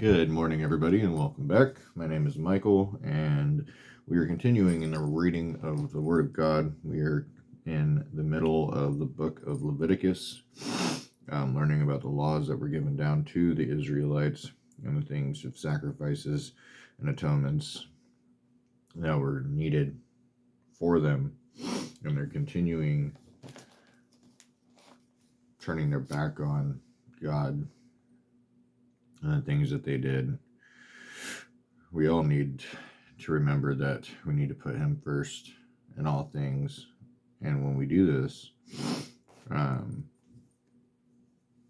Good morning, everybody, and welcome back. My name is Michael, and we are continuing in the reading of the Word of God. We are in the middle of the book of Leviticus, learning about the laws that were given down to the Israelites and the things of sacrifices and atonements that were needed for them. And they're continuing turning their back on God and the things that they did. We all need to remember that we need to put Him first in all things. And when we do this,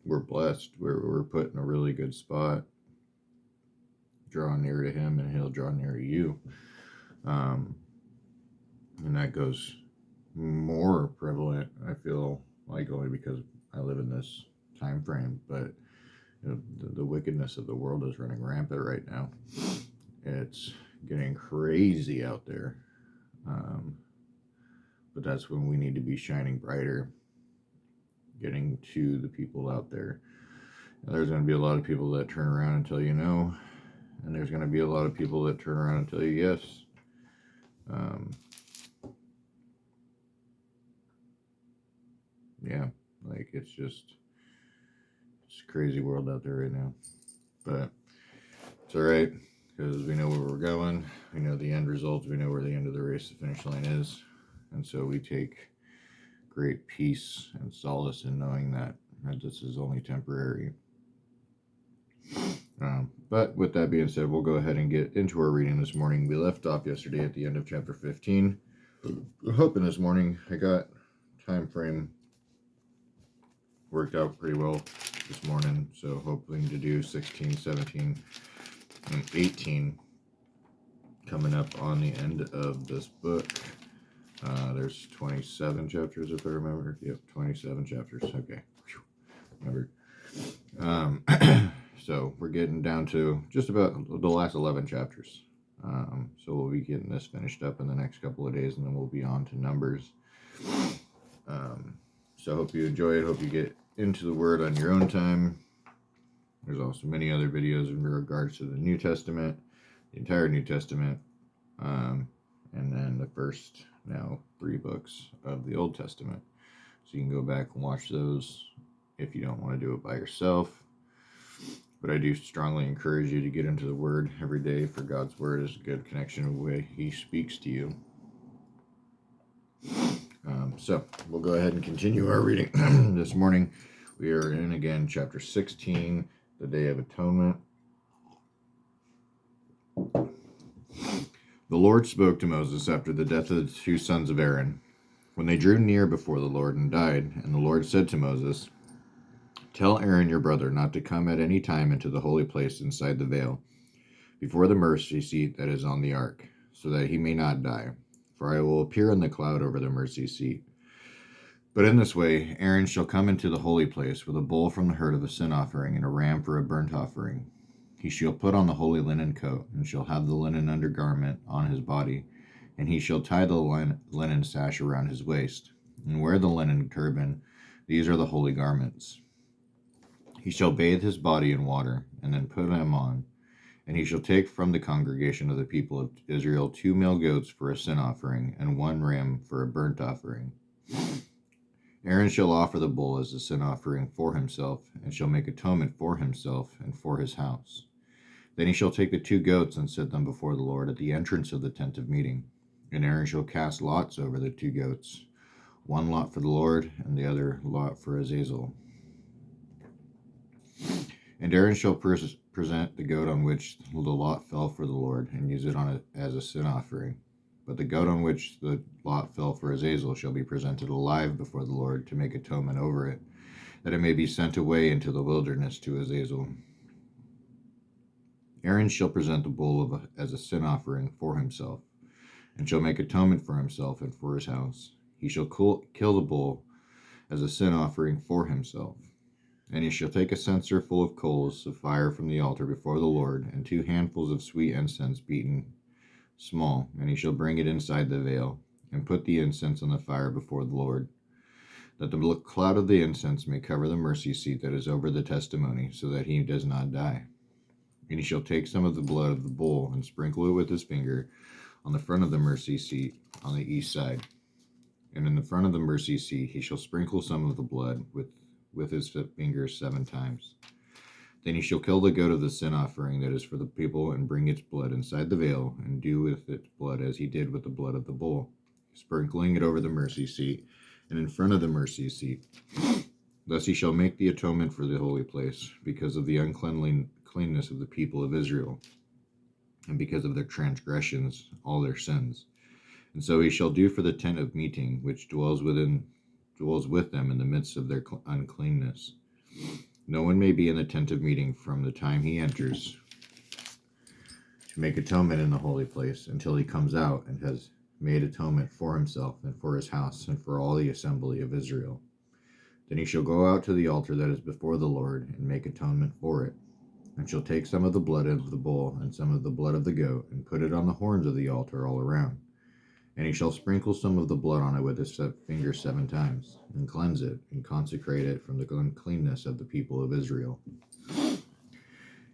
we're blessed. We're put in a really good spot. Draw near to Him and He'll draw near to you. And that goes more prevalent, I feel like, only because I live in this time frame. But the wickedness of the world is running rampant right now. It's getting crazy out there. But that's when we need to be shining brighter, getting to the people out there. And there's going to be a lot of people that turn around and tell you no, and there's going to be a lot of people that turn around and tell you yes. It's a crazy world out there right now. But it's all right, because we know where we're going. We know the end results. We know where the end of the race, the finish line is. And so we take great peace and solace in knowing that this is only temporary. But with that being said, we'll go ahead and get into our reading this morning. We left off yesterday at the end of chapter 15. I'm hoping this morning I got time frame worked out pretty well this morning. So hoping to do 16, 17, and 18 coming up on the end of this book. There's 27 chapters, if I remember. Yep, 27 chapters. Okay. Remember. So we're getting down to just about the last 11 chapters. So we'll be getting this finished up in the next couple of days, and then we'll be on to Numbers. So I hope you enjoy it. Hope you get into the Word on your own time. There's also many other videos in regards to the New Testament, the entire New Testament, and then the first now 3 books of the Old Testament. So you can go back and watch those if you don't want to do it by yourself. But I do strongly encourage you to get into the Word every day, for God's Word is a good connection of the way He speaks to you. So we'll go ahead and continue our reading this morning. We are in again chapter 16, the Day of Atonement. The Lord spoke to Moses after the death of the 2 sons of Aaron, when they drew near before the Lord and died. And the Lord said to Moses, "Tell Aaron your brother not to come at any time into the holy place inside the veil, before the mercy seat that is on the ark, so that he may not die. For I will appear in the cloud over the mercy seat. But in this way Aaron shall come into the holy place with a bull from the herd of a sin offering and a ram for a burnt offering. He shall put on the holy linen coat, and shall have the linen undergarment on his body, and he shall tie the linen sash around his waist, and wear the linen turban. These are the holy garments. He shall bathe his body in water, and then put them on. And he shall take from the congregation of the people of Israel 2 male goats for a sin offering, and 1 ram for a burnt offering. Aaron shall offer the bull as a sin offering for himself, and shall make atonement for himself and for his house. Then he shall take the 2 goats and set them before the Lord at the entrance of the tent of meeting. And Aaron shall cast lots over the 2 goats, 1 lot for the Lord, and the other lot for Azazel. And Aaron shall present the goat on which the lot fell for the Lord, and use it as a sin offering. But the goat on which the lot fell for Azazel shall be presented alive before the Lord, to make atonement over it, that it may be sent away into the wilderness to Azazel. Aaron shall present the bull as a sin offering for himself, and shall make atonement for himself and for his house. He shall kill the bull as a sin offering for himself. And he shall take a censer full of coals of fire from the altar before the Lord, and 2 handfuls of sweet incense beaten small, and he shall bring it inside the veil, and put the incense on the fire before the Lord, that the cloud of the incense may cover the mercy seat that is over the testimony, so that he does not die. And he shall take some of the blood of the bull and sprinkle it with his finger on the front of the mercy seat on the east side. And in the front of the mercy seat he shall sprinkle some of the blood with his finger 7 times. Then he shall kill the goat of the sin offering that is for the people, and bring its blood inside the veil, and do with its blood as he did with the blood of the bull, sprinkling it over the mercy seat and in front of the mercy seat. Thus he shall make the atonement for the holy place, because of the uncleanness of the people of Israel, and because of their transgressions, all their sins. And so he shall do for the tent of meeting, which dwells with them in the midst of their uncleanness. No one may be in the tent of meeting from the time he enters to make atonement in the holy place until he comes out and has made atonement for himself and for his house and for all the assembly of Israel. Then he shall go out to the altar that is before the Lord and make atonement for it, and shall take some of the blood of the bull and some of the blood of the goat and put it on the horns of the altar all around. And he shall sprinkle some of the blood on it with his finger 7 times, and cleanse it, and consecrate it from the uncleanness of the people of Israel.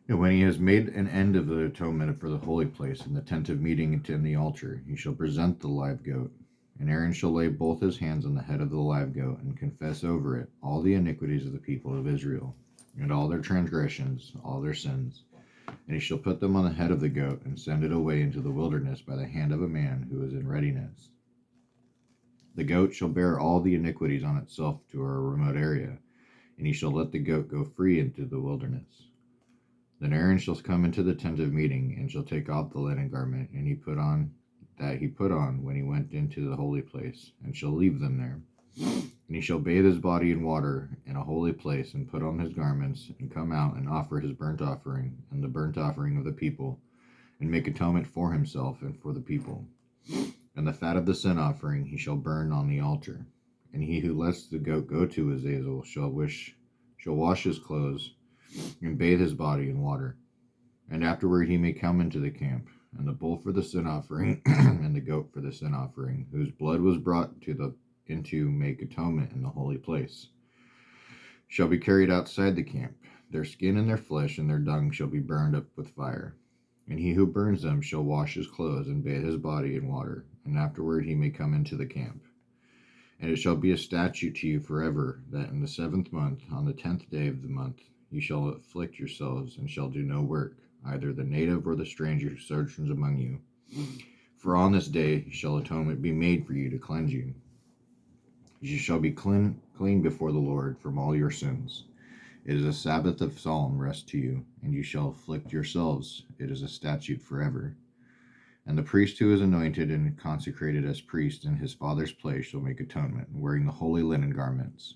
And when he has made an end of the atonement for the holy place and the tent of meeting and the altar, he shall present the live goat. And Aaron shall lay both his hands on the head of the live goat, and confess over it all the iniquities of the people of Israel, and all their transgressions, all their sins. And he shall put them on the head of the goat, and send it away into the wilderness by the hand of a man who is in readiness. The goat shall bear all the iniquities on itself to a remote area, and he shall let the goat go free into the wilderness. Then Aaron shall come into the tent of meeting, and shall take off the linen garment, and he put on when he went into the holy place, and shall leave them there. And he shall bathe his body in water in a holy place, and put on his garments, and come out and offer his burnt offering and the burnt offering of the people, and make atonement for himself and for the people. And the fat of the sin offering he shall burn on the altar. And he who lets the goat go to Azazel shall wash his clothes and bathe his body in water. And afterward he may come into the camp, and the bull for the sin offering and the goat for the sin offering, whose blood was brought into make atonement in the holy place, shall be carried outside the camp. Their skin and their flesh and their dung shall be burned up with fire. And he who burns them shall wash his clothes and bathe his body in water, and afterward he may come into the camp. And it shall be a statute to you forever, that in the 7th month, on the 10th day of the month, you shall afflict yourselves, and shall do no work, either the native or the stranger who sojourns among you. For on this day shall atonement be made for you to cleanse you. You shall be clean before the Lord from all your sins. It is a Sabbath of solemn rest to you, and you shall afflict yourselves. It is a statute forever. And the priest who is anointed and consecrated as priest in his father's place shall make atonement, wearing the holy linen garments.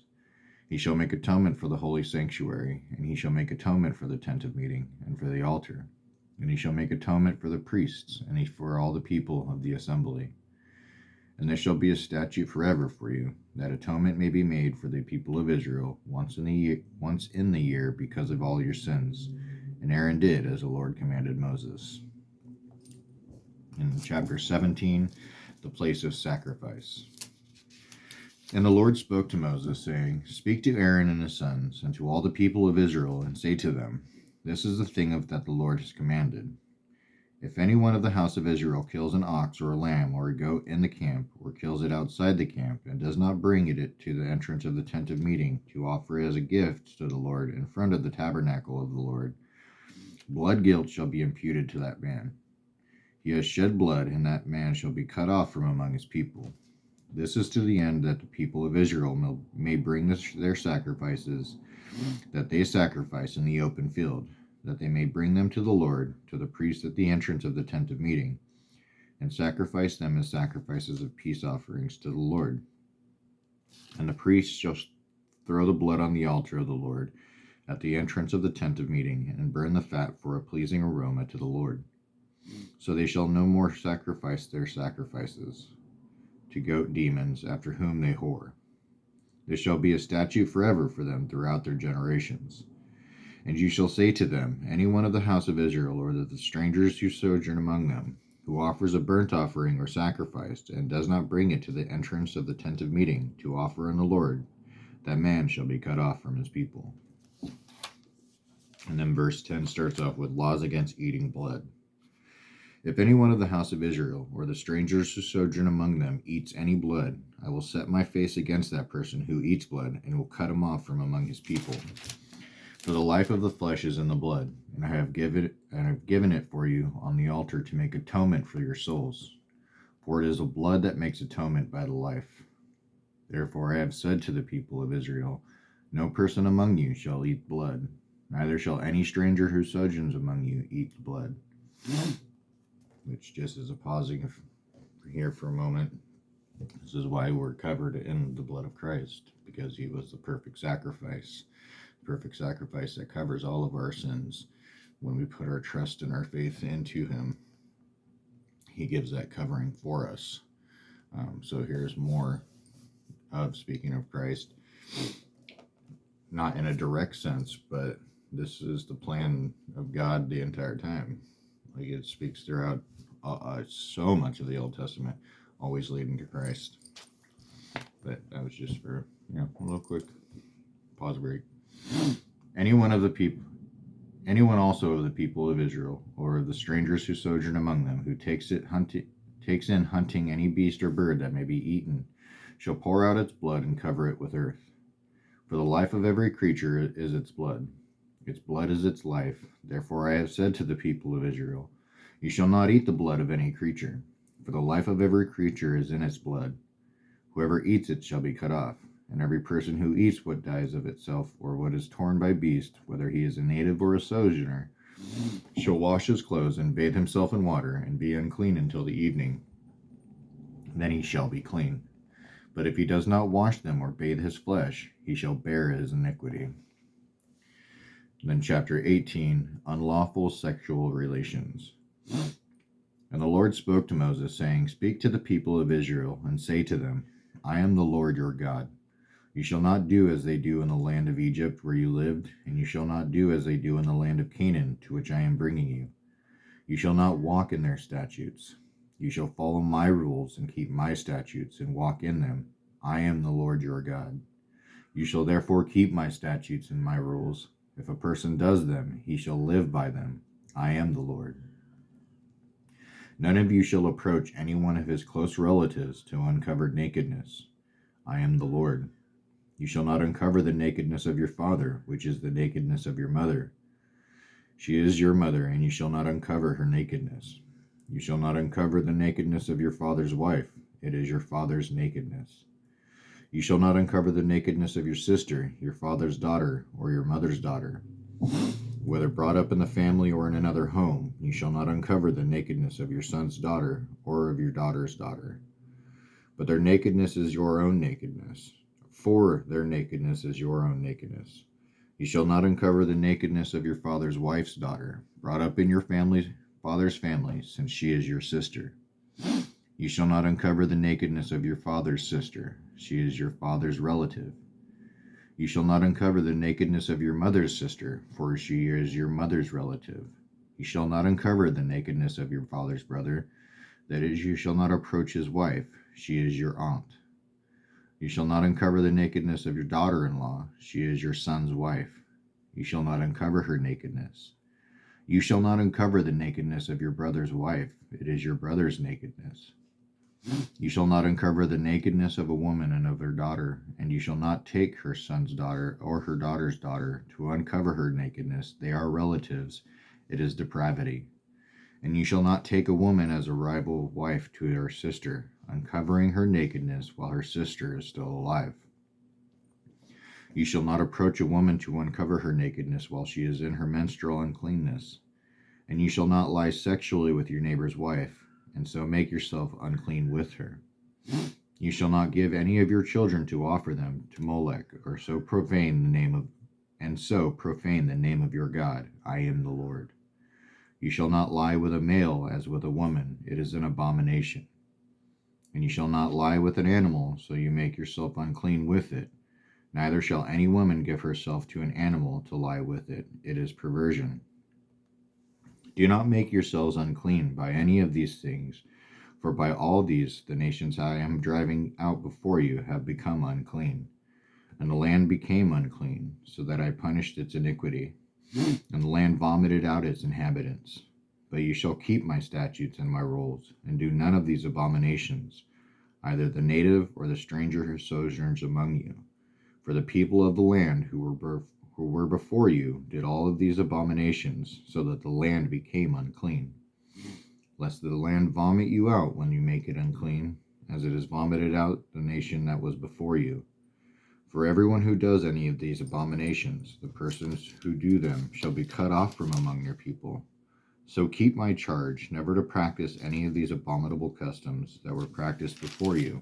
He shall make atonement for the holy sanctuary, and he shall make atonement for the tent of meeting, and for the altar. And he shall make atonement for the priests, and for all the people of the assembly. And this shall be a statute forever for you, that atonement may be made for the people of Israel once in the year because of all your sins. And Aaron did as the Lord commanded Moses. In chapter 17, the place of sacrifice. And the Lord spoke to Moses, saying, Speak to Aaron and his sons, and to all the people of Israel, and say to them, This is the thing that the Lord has commanded. If any one of the house of Israel kills an ox or a lamb or a goat in the camp, or kills it outside the camp, and does not bring it to the entrance of the tent of meeting to offer it as a gift to the Lord in front of the tabernacle of the Lord, blood guilt shall be imputed to that man. He has shed blood, and that man shall be cut off from among his people. This is to the end that the people of Israel may bring their sacrifices that they sacrifice in the open field, that they may bring them to the Lord, to the priest at the entrance of the tent of meeting, and sacrifice them as sacrifices of peace offerings to the Lord. And the priest shall throw the blood on the altar of the Lord at the entrance of the tent of meeting, and burn the fat for a pleasing aroma to the Lord. So they shall no more sacrifice their sacrifices to goat demons after whom they whore. This shall be a statute forever for them throughout their generations. And you shall say to them, Any one of the house of Israel, or the strangers who sojourn among them, who offers a burnt offering or sacrifice, and does not bring it to the entrance of the tent of meeting to offer on the Lord, that man shall be cut off from his people. And then verse 10 starts off with laws against eating blood. If any one of the house of Israel, or the strangers who sojourn among them, eats any blood, I will set my face against that person who eats blood, and will cut him off from among his people. For the life of the flesh is in the blood, and I have given it for you on the altar to make atonement for your souls. For it is the blood that makes atonement by the life. Therefore I have said to the people of Israel, no person among you shall eat blood, neither shall any stranger who sojourns among you eat blood. Which, just as a pausing here for a moment, this is why we're covered in the blood of Christ, because he was the perfect sacrifice that covers all of our sins. When we put our trust and our faith into him, he gives that covering for us. So here's more of speaking of Christ, not in a direct sense, but this is the plan of God the entire time. Like, it speaks throughout so much of the Old Testament, always leading to Christ. But that was just for a little quick pause break. Anyone also of the people of Israel, or of the strangers who sojourn among them, who takes in hunting any beast or bird that may be eaten, shall pour out its blood and cover it with earth. For the life of every creature is its blood. Its blood is its life. Therefore I have said to the people of Israel, you shall not eat the blood of any creature, for the life of every creature is in its blood. Whoever eats it shall be cut off, and every person who eats what dies of itself, or what is torn by beast, whether he is a native or a sojourner, shall wash his clothes and bathe himself in water, and be unclean until the evening. Then he shall be clean. But if he does not wash them or bathe his flesh, he shall bear his iniquity. Then chapter 18, unlawful sexual relations. And the Lord spoke to Moses, saying, speak to the people of Israel, and say to them, I am the Lord your God. You shall not do as they do in the land of Egypt where you lived, and you shall not do as they do in the land of Canaan, to which I am bringing you. You shall not walk in their statutes. You shall follow my rules and keep my statutes and walk in them. I am the Lord your God. You shall therefore keep my statutes and my rules. If a person does them, he shall live by them. I am the Lord. None of you shall approach any one of his close relatives to uncovered nakedness. I am the Lord. You shall not uncover the nakedness of your father, which is the nakedness of your mother. She is your mother, and you shall not uncover her nakedness. You shall not uncover the nakedness of your father's wife. It is your father's nakedness. You shall not uncover the nakedness of your sister, your father's daughter, or your mother's daughter. Whether brought up in the family or in another home, you shall not uncover the nakedness of your son's daughter or of your daughter's daughter. But their nakedness is your own nakedness. For their nakedness is your own nakedness. You shall not uncover the nakedness of your father's wife's daughter, brought up in your father's family, since she is your sister. You shall not uncover the nakedness of your father's sister. She is your father's relative. You shall not uncover the nakedness of your mother's sister, for she is your mother's relative. You shall not uncover the nakedness of your father's brother. That is, you shall not approach his wife. She is your aunt. You shall not uncover the nakedness of your daughter-in-law. She is your son's wife. You shall not uncover her nakedness. You shall not uncover the nakedness of your brother's wife. It is your brother's nakedness. You shall not uncover the nakedness of a woman and of her daughter, and you shall not take her son's daughter or her daughter's daughter to uncover her nakedness. They are relatives. It is depravity. And you shall not take a woman as a rival wife to her sister, uncovering her nakedness while her sister is still alive. You shall not approach a woman to uncover her nakedness while she is in her menstrual uncleanness. And you shall not lie sexually with your neighbor's wife, and so make yourself unclean with her. You shall not give any of your children to offer them to Molech, or so profane the name of your God. I am the Lord. You shall not lie with a male as with a woman. It is an abomination. And you shall not lie with an animal, so you make yourself unclean with it. Neither shall any woman give herself to an animal to lie with it. It is perversion. Do not make yourselves unclean by any of these things, for by all these the nations I am driving out before you have become unclean. And the land became unclean, so that I punished its iniquity. and the land vomited out its inhabitants. But you shall keep my statutes and my rules, and do none of these abominations, either the native or the stranger who sojourns among you. For the people of the land who were before you did all of these abominations, so that the land became unclean. Lest the land vomit you out when you make it unclean, as it has vomited out the nation that was before you. For everyone who does any of these abominations, the persons who do them shall be cut off from among your people. So keep my charge, never to practice any of these abominable customs that were practiced before you,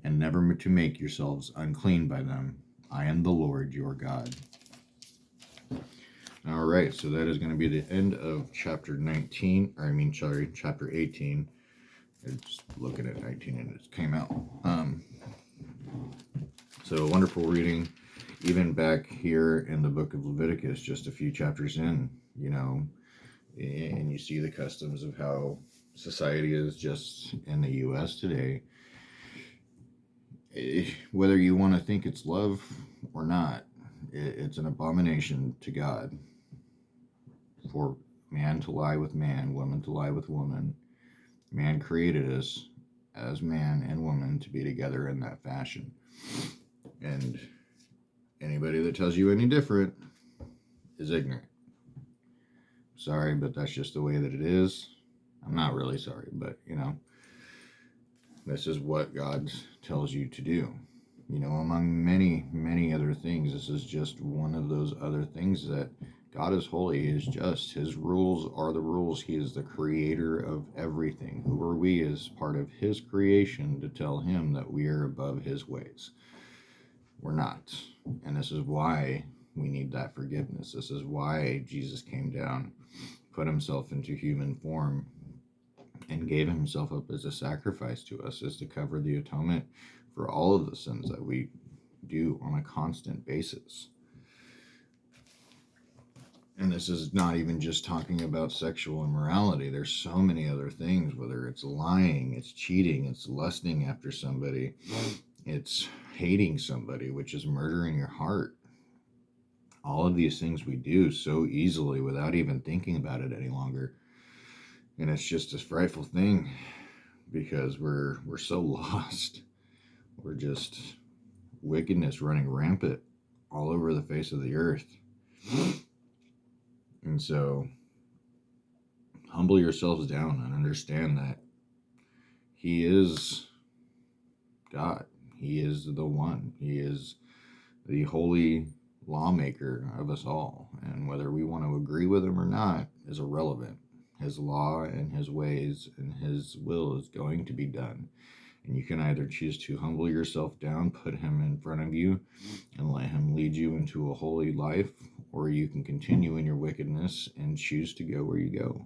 and never to make yourselves unclean by them. I am the Lord your God. All right, so that is going to be the end of chapter 18. It's looking at 19 and it came out. So wonderful reading. Even back here in the book of Leviticus, just a few chapters in, and you see the customs of how society is just in the U.S. today. Whether you want to think it's love or not, it's an abomination to God for man to lie with man, woman to lie with woman. Man created us as man and woman to be together in that fashion. And anybody that tells you any different is ignorant. Sorry, but that's just the way that it is. I'm not really sorry, but this is what God tells you to do. Among many, many other things, this is just one of those other things that God is holy, He is just. His rules are the rules. He is the creator of everything. Who are we as part of His creation to tell Him that we are above His ways? We're not. And this is why we need that forgiveness. This is why Jesus came down, put Himself into human form, and gave Himself up as a sacrifice to us, is to cover the atonement for all of the sins that we do on a constant basis. And this is not even just talking about sexual immorality. There's so many other things, whether it's lying, it's cheating, it's lusting after somebody, it's hating somebody, which is murdering your heart. All of these things we do so easily without even thinking about it any longer. And it's just this frightful thing because we're so lost. We're just wickedness running rampant all over the face of the earth. And so humble yourselves down and understand that He is God. He is the one. He is the holy lawmaker of us all. And whether we want to agree with Him or not is irrelevant. His law and His ways and His will is going to be done. And you can either choose to humble yourself down, put Him in front of you, and let Him lead you into a holy life, or you can continue in your wickedness and choose to go where you go.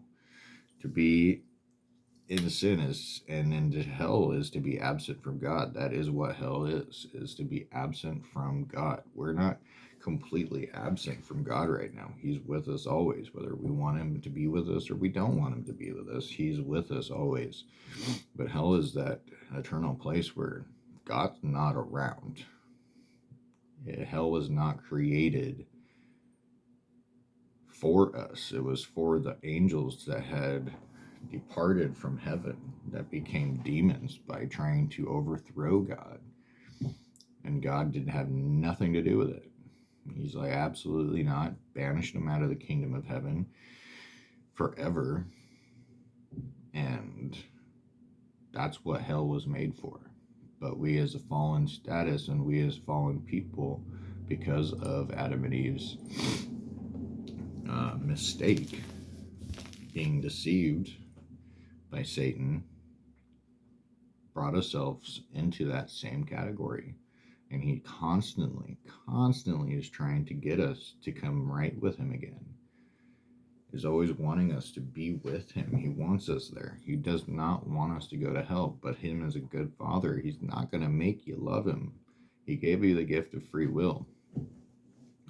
To be in sin and into hell is to be absent from God. That is what hell is to be absent from God. We're not completely absent from God right now. He's with us always, whether we want Him to be with us or we don't want Him to be with us. He's with us always. But hell is that eternal place where God's not around. Hell was not created for us. It was for the angels that had departed from heaven, that became demons by trying to overthrow God. And God didn't have nothing to do with it. He's like, absolutely not. Banished them out of the kingdom of heaven forever. And that's what hell was made for. But we as a fallen status and we as fallen people, because of Adam and Eve's mistake, being deceived by Satan, brought ourselves into that same category. And he constantly is trying to get us to come right with Him again. He's always wanting us to be with Him. He wants us there. He does not want us to go to hell. But Him as a good Father, He's not going to make you love Him. He gave you the gift of free will.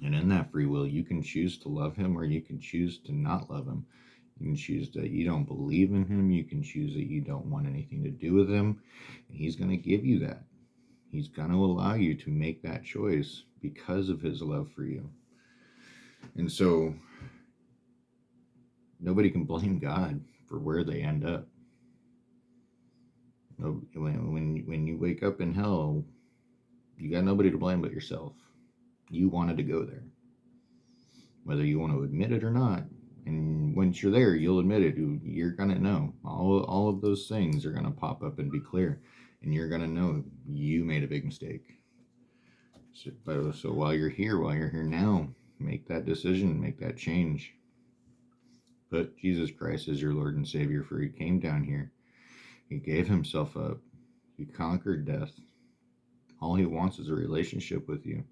And in that free will, you can choose to love Him or you can choose to not love Him. You can choose that you don't believe in Him. You can choose that you don't want anything to do with Him. And He's going to give you that. He's going to allow you to make that choice because of His love for you. And so nobody can blame God for where they end up. When you wake up in hell, you got nobody to blame but yourself. You wanted to go there, whether you want to admit it or not. And once you're there, you'll admit it. You're gonna know all of those things are gonna pop up and be clear, and you're gonna know you made a big mistake. So while you're here now, make that decision, make that change. Put Jesus Christ as your Lord and Savior, for He came down here. He gave Himself up. He conquered death. All He wants is a relationship with you.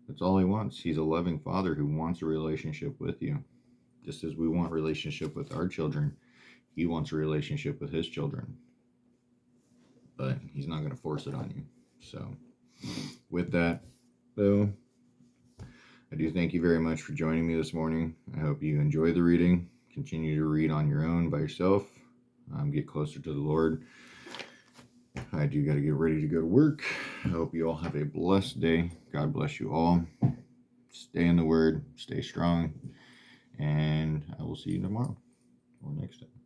That's all He wants. He's a loving Father who wants a relationship with you. Just as we want a relationship with our children, He wants a relationship with His children. But He's not going to force it on you. So, with that, though, I do thank you very much for joining me this morning. I hope you enjoy the reading. Continue to read on your own by yourself. Get closer to the Lord. I do got to get ready to go to work. I hope you all have a blessed day. God bless you all. Stay in the Word. Stay strong. And I will see you tomorrow or next time.